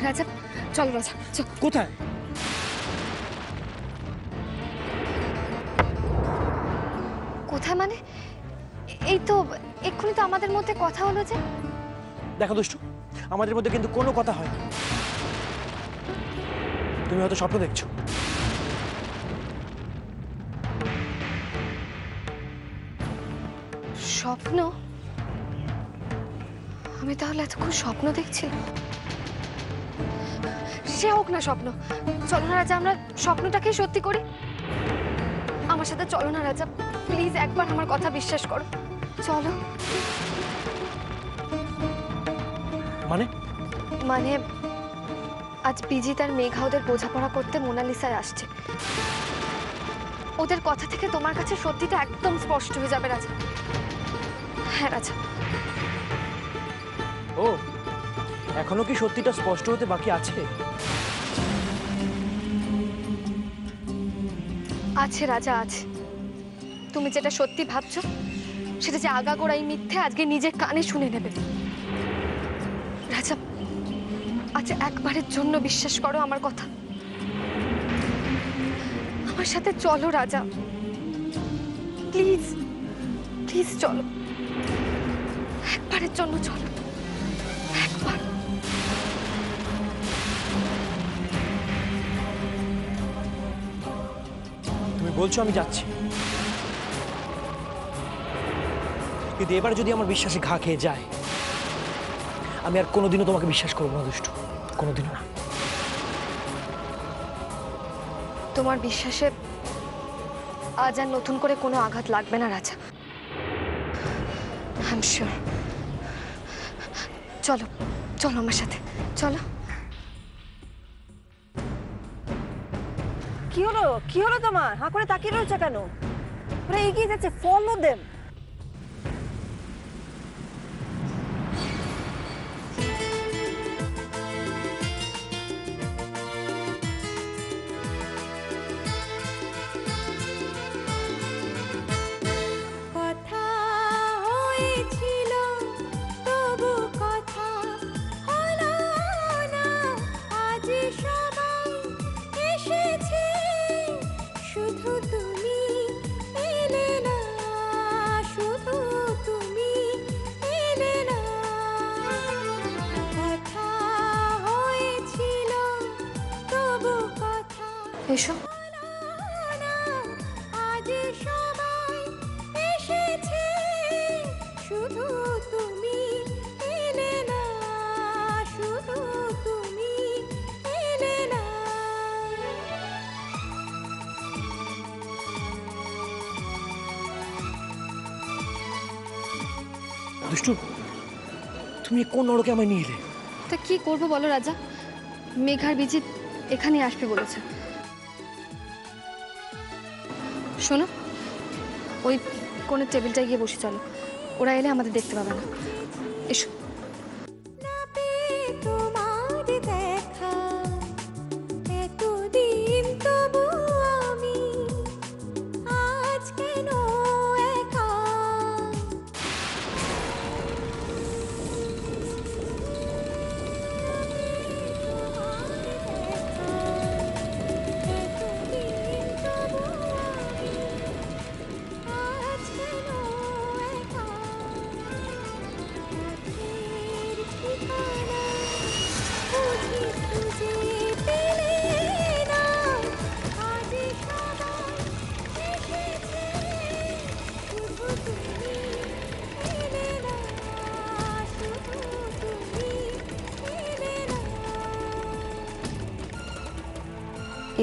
রাজা চল রাজা চল। কোথায়? কোথায় মানে? এই তো এক্ষুনি তো আমাদের মধ্যে কথা হলো যে। দেখো দুষ্টু, আমাদের মধ্যে কিন্তু কোনো কথা হয়নি। তুমি হয়তো স্বপ্ন দেখছো। স্বপ্ন? আমি তাহলে এতক্ষণ স্বপ্ন দেখছি? সে হোক না স্বপ্ন, চলো না রাজা আমরা স্বপ্নটাকে সত্যি করি। আমার সাথে চলো না রাজা, প্লিজ একবার আমার কথা বিশ্বাস করো, চলো। মানে? মানে আজ বিজি তার মেঘা ওদের বোঝাপড়া করতে মোনালিসায় আসছে। ওদের কথা থেকে তোমার কাছে সত্যিটা একদম স্পষ্ট হয়ে যাবে রাজা। হ্যাঁ রাজা। ও, এখনো কি সত্যিটা স্পষ্ট হতে বাকি আছে? আছে রাজা আছে। তুমি যেটা সত্যি ভাবছো সেটা যে আগাগোড়াই মিথ্যে আজকে নিজে কানে শুনে নেবে। রাজা আজ একবারের জন্য বিশ্বাস করো আমার কথা, আমার সাথে চলো রাজা, প্লিজ প্লিজ চলো, একবারের জন্য চলো, একবার। তুমি বলছো আমি যাচ্ছি, কিন্তু এবার যদি আমার বিশ্বাসে ঘা খেয়ে যায় আমি আর কোনোদিনও তোমাকে বিশ্বাস করবো না দুষ্টু, কোনোদিনও না। তোমার বিশ্বাসে আজ আর নতুন করে কোনো আঘাত লাগবে না রাজা, আই এম শিওর। চলো চলো আমার সাথে চলো। কি হলো কি হলো তোমার? হাঁ করে তাকিয়ে রয়েছে কেন? ওরা এগিয়ে যাচ্ছে, ফলো দেম। এসো। দুষ্টু, তুমি কোন নরকে আমায় নিয়ে এলে? তা কি করবো বলো রাজা, মেঘার বিজি এখানে আসবে বলেছে। শোনো, ওই কোণের টেবিলটায় গিয়ে বসে চলো, ওরা এলে আমাদের দেখতে পাবে না। এসো।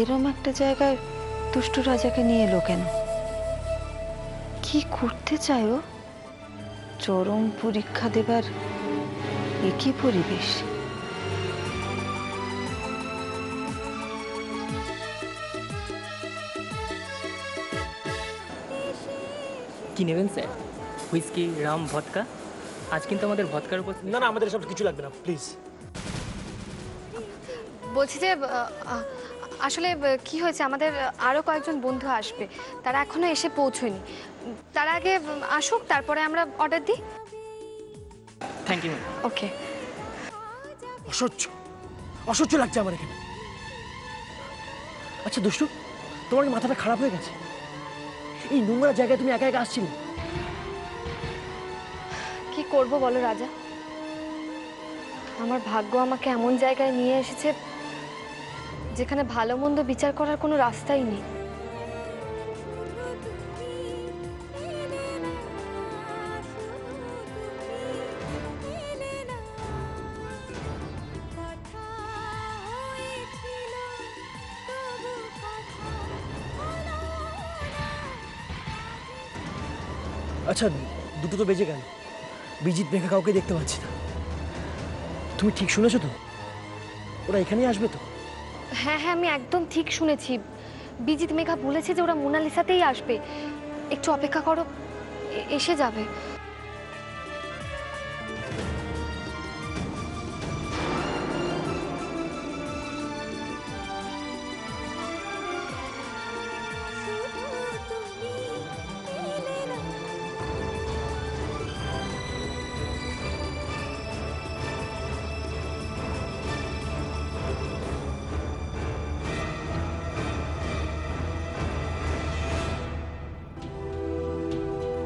এরম একটা জায়গায় দুষ্টু রাজাকে নিয়ে এলো কেন? কি করতে চায় ও? চরম পরীক্ষা দেবার একই পরিবেশ। কি নেবেন স্যার? Whisky, Ram, vodka? আজ কিন্তু আমাদের ভদকার উপর। না না, আমাদের সব কিছু লাগবে না প্লিজ। বলছি যে আসলে কি হয়েছে, আমাদের আরো কয়েকজন বন্ধু আসবে, তারা এখনো এসে পৌঁছয়নি। তার আগে আসুক, তারপরে আমরা অর্ডার দিই। Thank you. ওকে। অসহ্য, অসহ্য লাগছে আমার এখানে। আচ্ছা দুষ্টু, তোমার কি মাথাটা খারাপ হয়ে গেছে? এই নোংরা জায়গায় তুমি একা একা আসছিলে? কি করব বলো রাজা, আমার ভাগ্য আমাকে এমন জায়গায় নিয়ে এসেছে যেখানে ভালো মন্দ বিচার করার কোনো রাস্তাই নেই। আচ্ছা দুটো তো বেজে গেল, বিজিত মেঘা কাউকে দেখতে পাচ্ছি না। তুমি ঠিক শুনেছো তো? ওরা এখানেই আসবে তো? হ্যাঁ হ্যাঁ, আমি একদম ঠিক শুনেছি। বিজিত মেঘা বলেছে যে ওরা মোনালিসাতেই আসবে। একটু অপেক্ষা করো, এসে যাবে।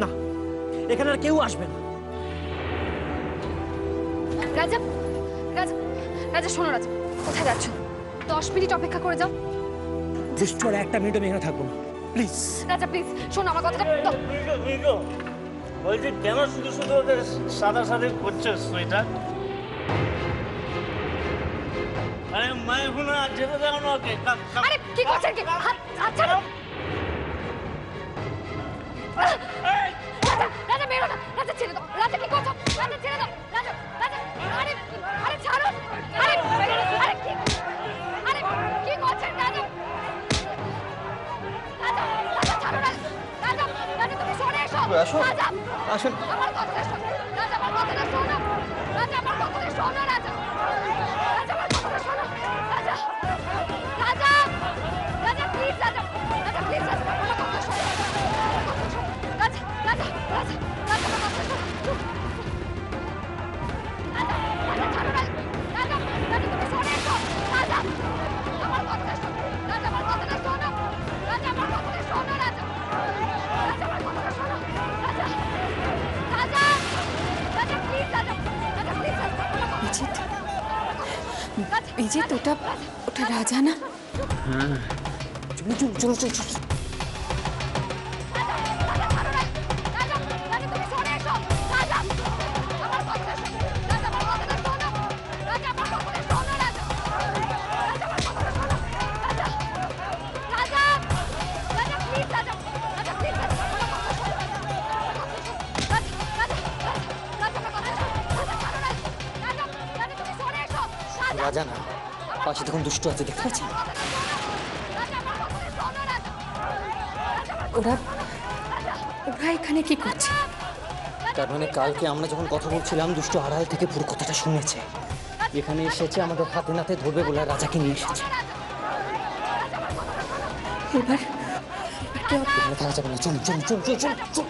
না, এখানে আর কেউ আসবে না। রাজা রাজা রাজা, শোনো রাজা, কোথায় যাচ্ছ? 10 মিনিট অপেক্ষা করে যাও। দুষ্টু আর একটা মিনিট আমি এখানে থাকবো না, প্লিজ। রাজা প্লিজ শোনো আমার কথাটা। বলছি কেন শুধু শুধু ওদের সাদা সাদা করছো সুইটার? আরে মায়ের ফোনে যেতে দাও না ওকে। আরে কি করছেন কি? হাত ছাড়ো। রাজা মেরো না, রাজা ছেড়ে দাও। রাজা কি করছো? রাজা ছেড়ে দাও। রাজা রাজা, আরে আরে ছাড়ো। আরে আরে কি করছেন রাজা? রাজা রাজা ছাড়ো না। রাজা রাজা তুমি সরে এসো। রাজা আসুন। আমার কথাটা শোনো। রাজা আমার কথাটা শোনো। রাজা আমার কথাটা শোনো। রাজা রাজা আমার কথাটা শোনো। রাজা রাজা রাজা প্লিজ। রাজা রাজা প্লিজ। রাজা আমার কথাটা শোনো। রাজা রাজা রাজা রাজা আমার কথাটা শোনো। রাজা রাজা ছাড়ো না। রাজা রাজা তুমি সরে এসো। রাজা আমার কথাটা শোনো। রাজা আমার কথাটা শোনো। রাজা আমার কথাটা শোনো। রাজা রাজা আমার কথাটা শোনো। রাজা রাজা রাজা প্লিজ। রাজা রাজা প্লিজ। বিজিত, বিজিত, ওটা ওটা রাজা না? চলো চলো চলো চলো চলো। রাজা না, পাশে তখন দুষ্টু আছে, দেখতে পাচ্ছেন? ওরা ওরা এখানে কি করছে? তার মানে কালকে আমরা যখন কথা বলছিলাম দুষ্টু আড়াল থেকে পুরো কথাটা শুনেছে। এখানে এসেছে, আমাদের হাতে নাতে ধরবে বলে রাজাকে নিয়ে এসেছে। এবার কেউ এখানে থাকা যাবে না, চল চল চল চল চল চল।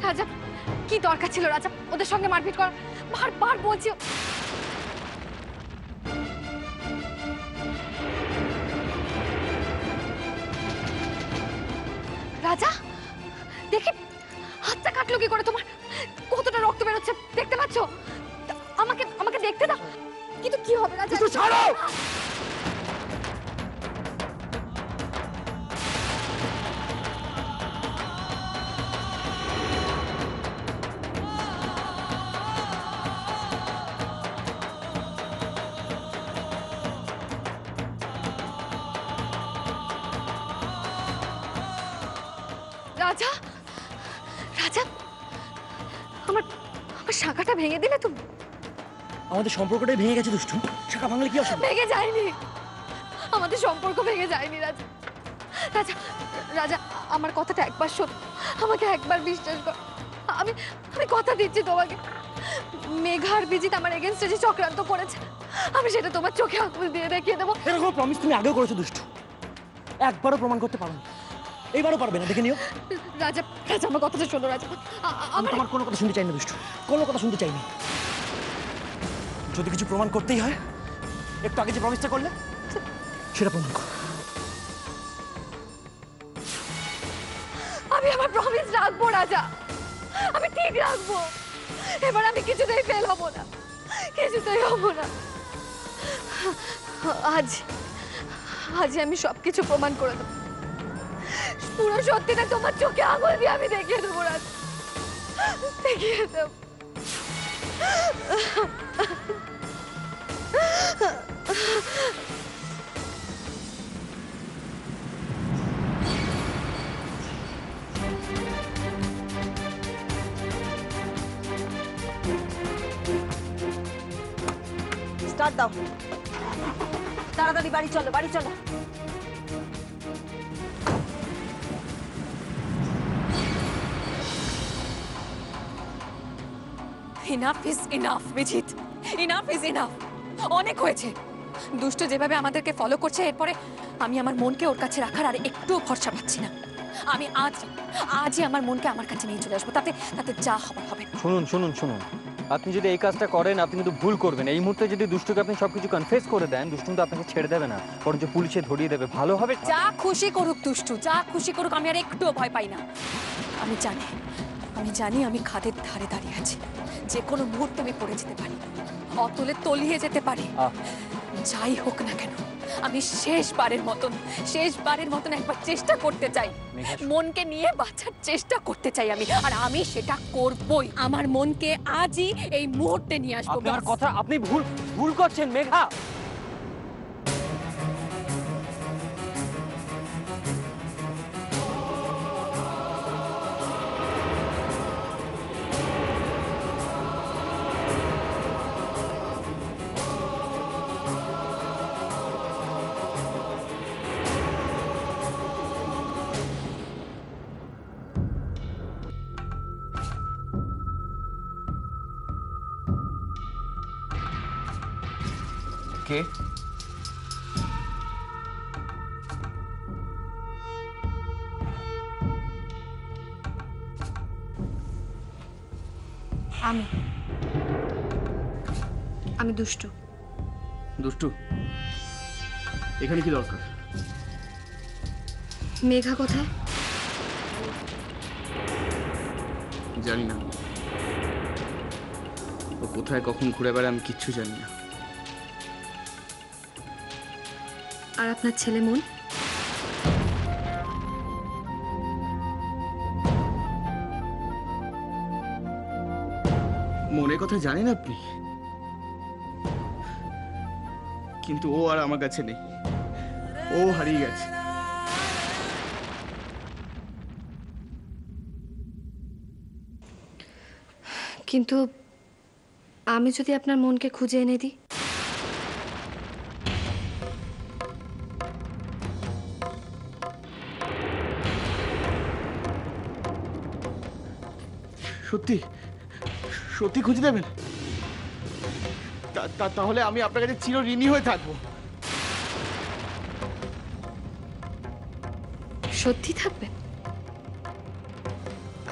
রাজা কি দরকার ছিল রাজা ওদের সঙ্গে মারপিট কর? বারবার বলছি। রাজা দেখি হাতটা কাটলো কি করে? তোমার কতটা রক্ত বেরোচ্ছে দেখতে পাচ্ছ? আমাকে আমাকে দেখতে দাও। কিন্তু কি হবে রাজা? ছাড়ো। রাজা রাজা আমার আমার শাখাটা ভেঙে দিলে তুমি। আমাদের সম্পর্কটাই ভেঙে গেছে দুষ্টু। শাখা ভাঙলে কি অসুবিধা? ভেঙে যায়নি, আমাদের সম্পর্ক ভেঙে যায়নি রাজা। রাজা রাজা আমার কথাটা একবার শোন, আমাকে একবার বিশ্বাস কর। আমি আমি কথা দিচ্ছি তোমাকে, মেঘা আর বিজিত আমার এগেনস্টে যে চক্রান্ত করেছে আমি সেটা তোমার চোখে আঙুল দিয়ে দেখিয়ে দেবো। এরকম প্রমিস তুমি আগেও করেছো দুষ্টু, একবারও প্রমাণ করতে পারো, এইবারও পারবে না, দেখে নিও। রাজা রাজা আমার কথাটা শোনো রাজা। আমি তোমার কোনো কথা শুনতে চাই না দুষ্টু, কোনো কথা শুনতে চাই না। যদি কিছু প্রমাণ করতেই হয়, একটু আগে যে প্রমিসটা করলে সেটা প্রমাণ করো। আমি আমার প্রমিস রাখবো রাজা, আমি ঠিক রাখবো। এবার আমি কিছুতেই ফেল হব না, কিছুতেই হব না। আজ আমি সবকিছু প্রমাণ করে দেবো, পুরো সত্যিটা তোমার চোখে আঙুল দিয়ে আমি দেখিয়ে দেবো রাজা, দেখিয়ে দেবো। স্টার্ট দাও, তাড়াতাড়ি বাড়ি চলো, বাড়ি চলো। Enough is enough Bijit, enough is enough. অনেক হয়েছে। দুষ্ট যেভাবে আমাদেরকে ফলো করছে, এরপরে আমি আমার মনকে ওর কাছে রাখার আর একটুও ভরসা পাচ্ছি না। আমি আজই আমার মনকে আমার কাছে নিয়ে চলে আসবো, তাতে যা হবার হবে। শুনুন শুনুন শুনুন, আপনি যদি এই কাজটা করেন আপনি কিন্তু ভুল করবেন। এই মুহূর্তে যদি দুষ্টুকে আপনি সবকিছু কনফেস করে দেন, দুষ্টু কিন্তু আপনাকে ছেড়ে দেবে না, বরঞ্চ পুলিশে ধরিয়ে দেবে। ভালো হবে। যা খুশি করুক দুষ্টু, যা খুশি করুক, আমি আর একটুও ভয় পাই না। আমি জানি আমি খাদের ধারে দাঁড়িয়ে আছি, যে কোনো মুহূর্তে আমি পড়ে যেতে পারি, অতলে তলিয়ে যেতে পারি। যাই হোক না কেন, আমি শেষবারের মতন একবার চেষ্টা করতে চাই, মনকে নিয়ে বাঁচার চেষ্টা করতে চাই আমি, আর আমি সেটা করবই। আমার মনকে আজই এই মুহূর্তে নিয়ে আসবো। আপনার কথা আপনি ভুল করছেন মেঘা। কে? আমি দুষ্টু। দুষ্টু, এখানে কি দরকার? মেঘা কোথায়? জানি না, ও কোথায় কখন ঘুরে বেড়ায় আমি কিচ্ছু জানি না। আর আপনার ছেলে মন? মনের কথা জানেন আপনি, কিন্তু ও আর আমার কাছে নেই, ও হারিয়ে গেছে। কিন্তু আমি যদি আপনার মনকে খুঁজে এনে দিই? সত্যি সত্যি খুঁজে দেবেন? তাহলে আমি আপনার কাছে চিরঋণী হয়ে থাকবো। সত্যি থাকবেন?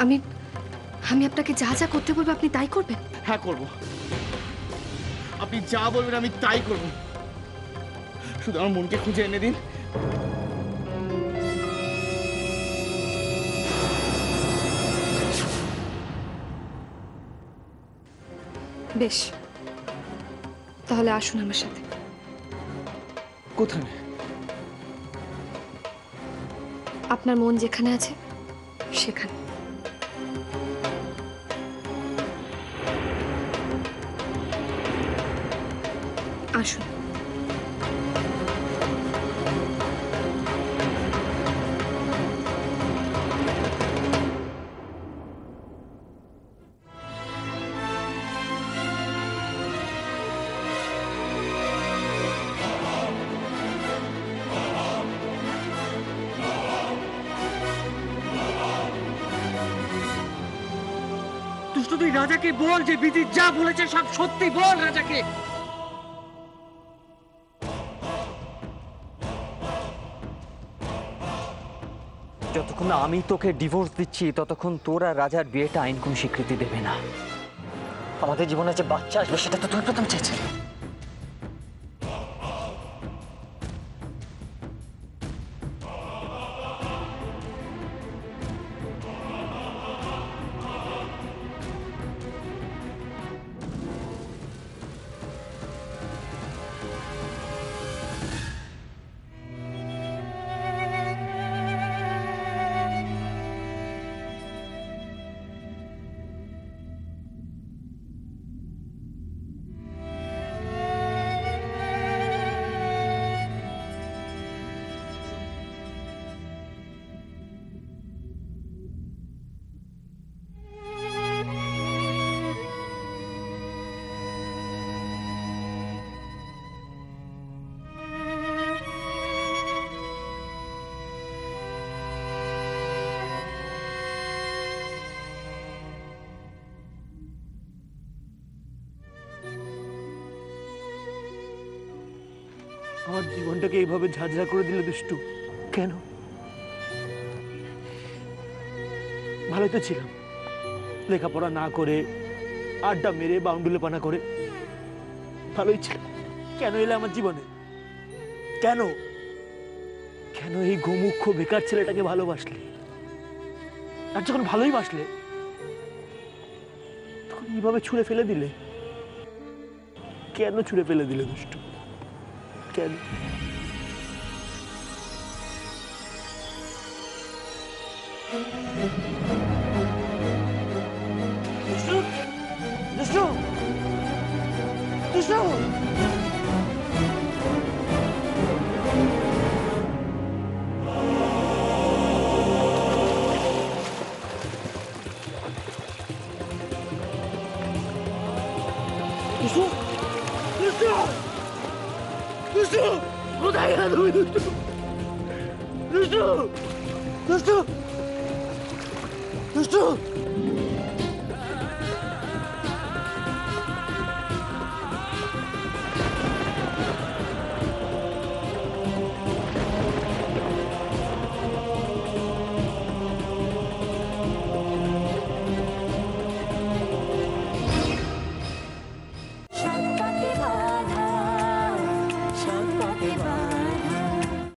আমি আপনাকে যা যা করতে বলবো আপনি তাই করবেন? হ্যাঁ করব, আপনি যা বলবেন আমি তাই করব, শুধু আমার মনকে খুঁজে এনে দিন। বেশ, তাহলে আসুন আমার সাথে। কোথায়? আপনার মন যেখানে আছে সেখানে। আসুন। দুষ্টু তুই রাজাকে বল যে বিজিৎ যা বলেছে সব সত্যি বল রাজাকে। যতক্ষণ না আমি তোকে ডিভোর্স দিচ্ছি ততক্ষণ তোর আর রাজার বিয়েটা আইন কোনো স্বীকৃতি দেবে না। আমাদের জীবনে যে বাচ্চা আসবে সেটা তো তুই প্রথম চেয়েছিলি। আমার জীবনটাকে এইভাবে ঝাঁঝরা করে দিলে দুষ্টু, কেন? ভালোই তো ছিলাম, লেখাপড়া না করে আড্ডা মেরে বাউন্ডুলে পানা করে ভালোই ছিলাম। কেন এলে আমার জীবনে? কেন কেন এই গোমুখ্য বেকার ছেলেটাকে ভালোবাসলে? আর যখন ভালোই বাসলে তখন এইভাবে ছুঁড়ে ফেলে দিলে। কেন ছুঁড়ে ফেলে দিলে দুষ্টু? কেন? দুষ্টু দুষ্টু দুষ্টু দুষ্টু দুষ্টু দুষ্টু কোথায় গেল তুমি? দুষ্টু দুষ্টু দুষ্টু দুষ্টু